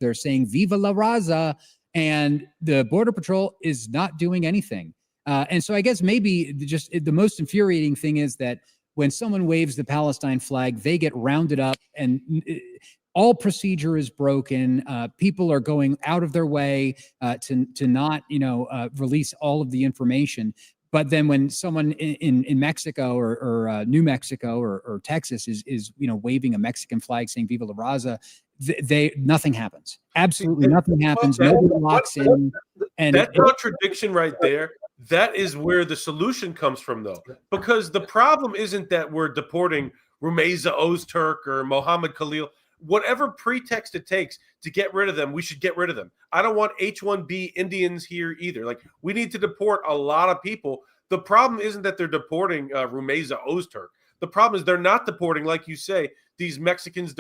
They're saying "Viva la Raza," and the Border Patrol is not doing anything. And so I guess maybe just the most infuriating thing is that when someone waves the Palestine flag, they get rounded up and all procedure is broken. People are going out of their way to not, release all of the information. But then when someone in Mexico or New Mexico or Texas is waving a Mexican flag saying "Viva la Raza," nothing happens. Absolutely nothing happens. Nobody locks in. And that contradiction right there, that is where the solution comes from, though. Because the problem isn't that we're deporting Rumeysa Öztürk or Mohammed Khalil. Whatever pretext it takes to get rid of them, we should get rid of them. I don't want H-1B Indians here either. Like, we need to deport a lot of people. The problem isn't that they're deporting Rumeysa Öztürk. The problem is they're not deporting, like you say, these Mexicans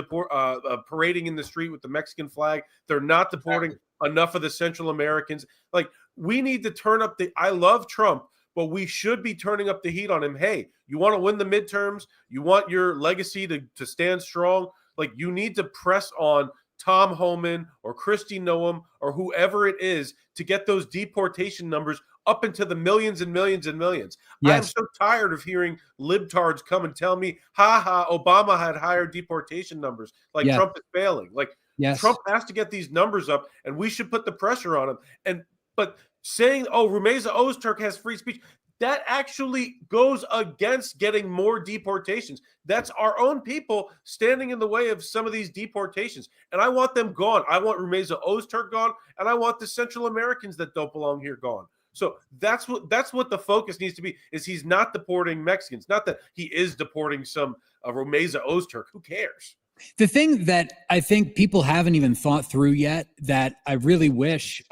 parading in the street with the Mexican flag. They're not deporting enough of the Central Americans. Like, we need to turn up the – I love Trump, but we should be turning up the heat on him. Hey, you want to win the midterms? You want your legacy to stand strong? Like, you need to press on Tom Homan or Kristi Noem or whoever it is to get those deportation numbers up into the millions and millions and millions. Yes. I am so tired of hearing libtards come and tell me, Obama had higher deportation numbers. Like, yes. Trump is failing. Like, yes. Trump has to get these numbers up, and we should put the pressure on him. But saying, Rumeysa Öztürk has free speech, that actually goes against getting more deportations. That's our own people standing in the way of some of these deportations. And I want them gone. I want Rumeysa Öztürk gone, and I want the Central Americans that don't belong here gone. So that's what the focus needs to be, is he's not deporting Mexicans. Not that he is deporting some Rumeysa Öztürk. Who cares? The thing that I think people haven't even thought through yet, that I really wish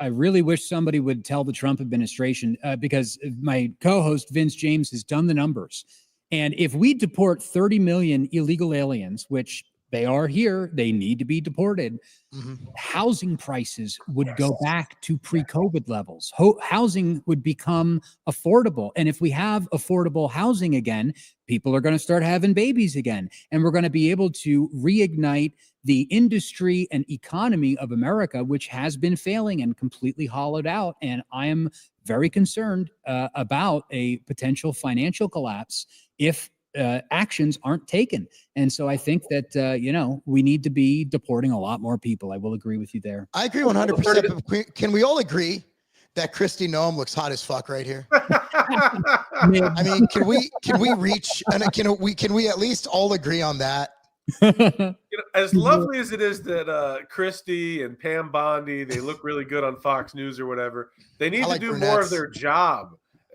somebody would tell the Trump administration, because my co-host Vince James has done the numbers. And if we deport 30 million illegal aliens, which they are here, they need to be deported, housing prices would go back to pre-COVID levels. Housing would become affordable. And if we have affordable housing again, people are going to start having babies again. And we're going to be able to reignite the industry and economy of America, which has been failing and completely hollowed out. And I am very concerned about a potential financial collapse if actions aren't taken. And so I think that, we need to be deporting a lot more people. I will agree with you there. I agree 100%. Can we all agree that Kristi Noem looks hot as fuck right here? I mean, can we reach, and can we at least all agree on that? As lovely as it is that Kristi and Pam Bondi, they look really good on Fox News or whatever, they need to do more of their job.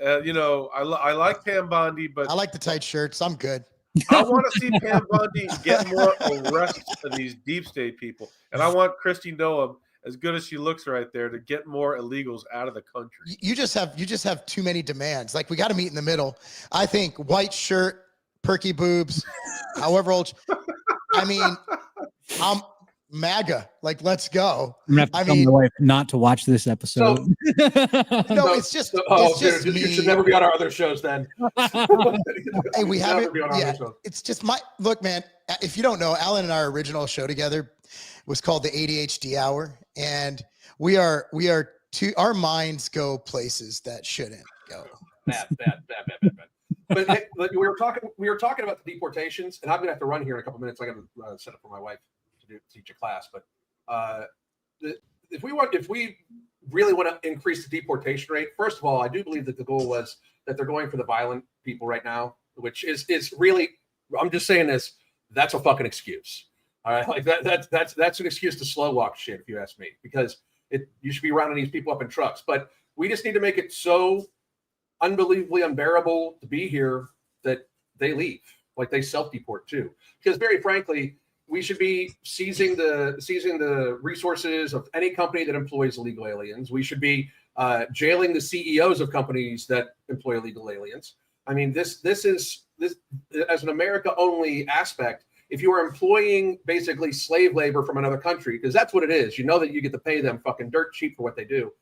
I like Pam Bondi, but I like the tight shirts. I'm good. I want to see Pam Bondi get more arrests of these deep state people, and I want Kristi Noem, as good as she looks right there, to get more illegals out of the country. You just have too many demands. Like, we got to meet in the middle. I think white shirt, perky boobs, however old. I mean, I'm MAGA. Like, let's go. I'm gonna have to tell my wife not to watch this episode. It's just me. You should never be on our other shows then. Hey, we haven't. Yeah, it's just look, man. If you don't know, Alan and our original show together was called the ADHD Hour, and our minds go places that shouldn't go. Bad. But hey, we were talking about the deportations, and I'm gonna have to run here in a couple minutes. I got to set up for my wife to teach a class. But if we really want to increase the deportation rate, first of all, I do believe that the goal was that they're going for the violent people right now, which is really. I'm just saying this. That's a fucking excuse. All right, like that's an excuse to slow walk shit, if you ask me, because you should be rounding these people up in trucks. But we just need to make it so unbelievably unbearable to be here that they leave, like they self-deport too. Because very frankly, we should be seizing the resources of any company that employs illegal aliens. We should be jailing the CEOs of companies that employ illegal aliens. I mean, this is as an America-only aspect. If you are employing basically slave labor from another country, because that's what it is, you know that you get to pay them fucking dirt cheap for what they do.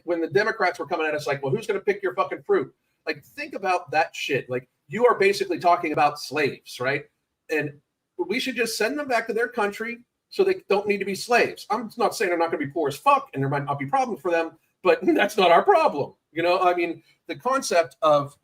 When the Democrats were coming at us like, well, who's going to pick your fucking fruit? Like, think about that shit. Like, you are basically talking about slaves, right? And we should just send them back to their country, so they don't need to be slaves. I'm not saying they're not going to be poor as fuck and there might not be problems for them, but that's not our problem. I mean, the concept of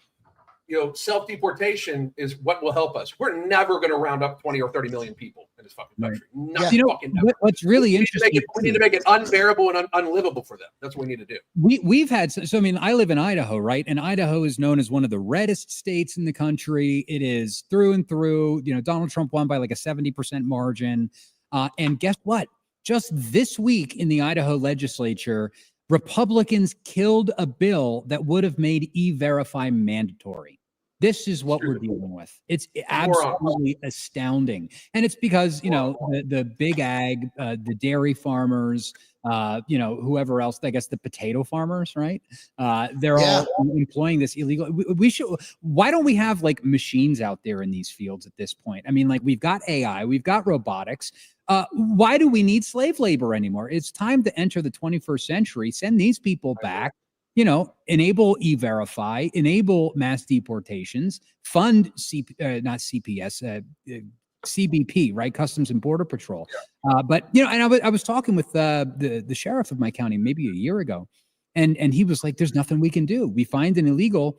self-deportation is what will help us. We're never going to round up 20 or 30 million people in this fucking country. Right. What's really interesting? We need to make it unbearable and unlivable for them. That's what we need to do. We've had, I mean, I live in Idaho, right? And Idaho is known as one of the reddest states in the country. It is through and through. Donald Trump won by like a 70% margin. And guess what? Just this week in the Idaho legislature, Republicans killed a bill that would have made E-Verify mandatory. This is what we're dealing with. It's absolutely astounding. And it's because, the big ag, the dairy farmers, whoever else, I guess the potato farmers, right? They're all employing this illegal. Why don't we have like machines out there in these fields at this point? I mean, like we've got AI, we've got robotics. Why do we need slave labor anymore? It's time to enter the 21st century, send these people back. Enable E-Verify, enable mass deportations, fund CBP, right? Customs and Border Patrol. But and I was talking with the sheriff of my county maybe a year ago, and he was like, "There's nothing we can do. We find an illegal.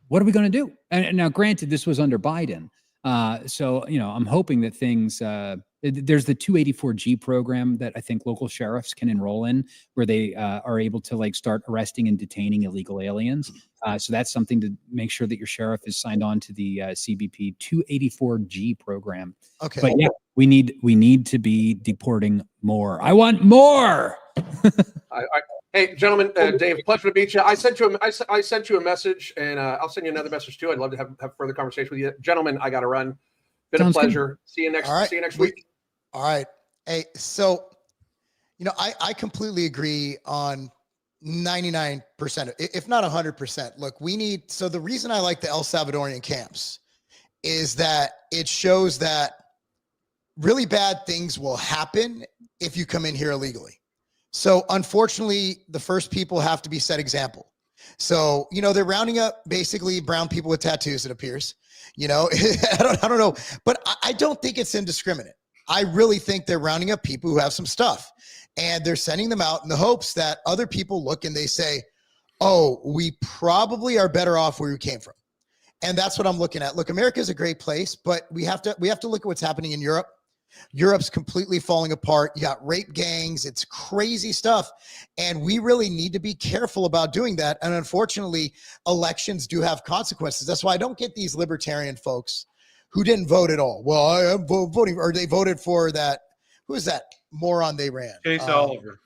What are we going to do?" And now, granted, this was under Biden, so I'm hoping that things. There's the 284G program that I think local sheriffs can enroll in, where they are able to like start arresting and detaining illegal aliens. So that's something to make sure that your sheriff is signed on to the CBP 284G program. Okay. But yeah, we need to be deporting more. I want more. Hey, gentlemen, Dave, pleasure to meet you. I sent you a message, and I'll send you another message too. I'd love to have further conversation with you, gentlemen. I got to run. Been a pleasure. Good. See you next week. All right. Hey, so, I completely agree on 99%, if not 100%. Look, so the reason I like the El Salvadorian camps is that it shows that really bad things will happen if you come in here illegally. So unfortunately, the first people have to be set example. So, they're rounding up basically brown people with tattoos, it appears. I don't know, but I don't think it's indiscriminate. I really think they're rounding up people who have some stuff, and they're sending them out in the hopes that other people look and they say, oh, we probably are better off where we came from. And that's what I'm looking at. Look, America is a great place, but we have to look at what's happening in Europe. Europe's completely falling apart. You got rape gangs. It's crazy stuff. And we really need to be careful about doing that. And unfortunately, elections do have consequences. That's why I don't get these libertarian folks who didn't vote at all. Well, I am voting, or they voted for that. Who is that moron they ran? Chase Oliver.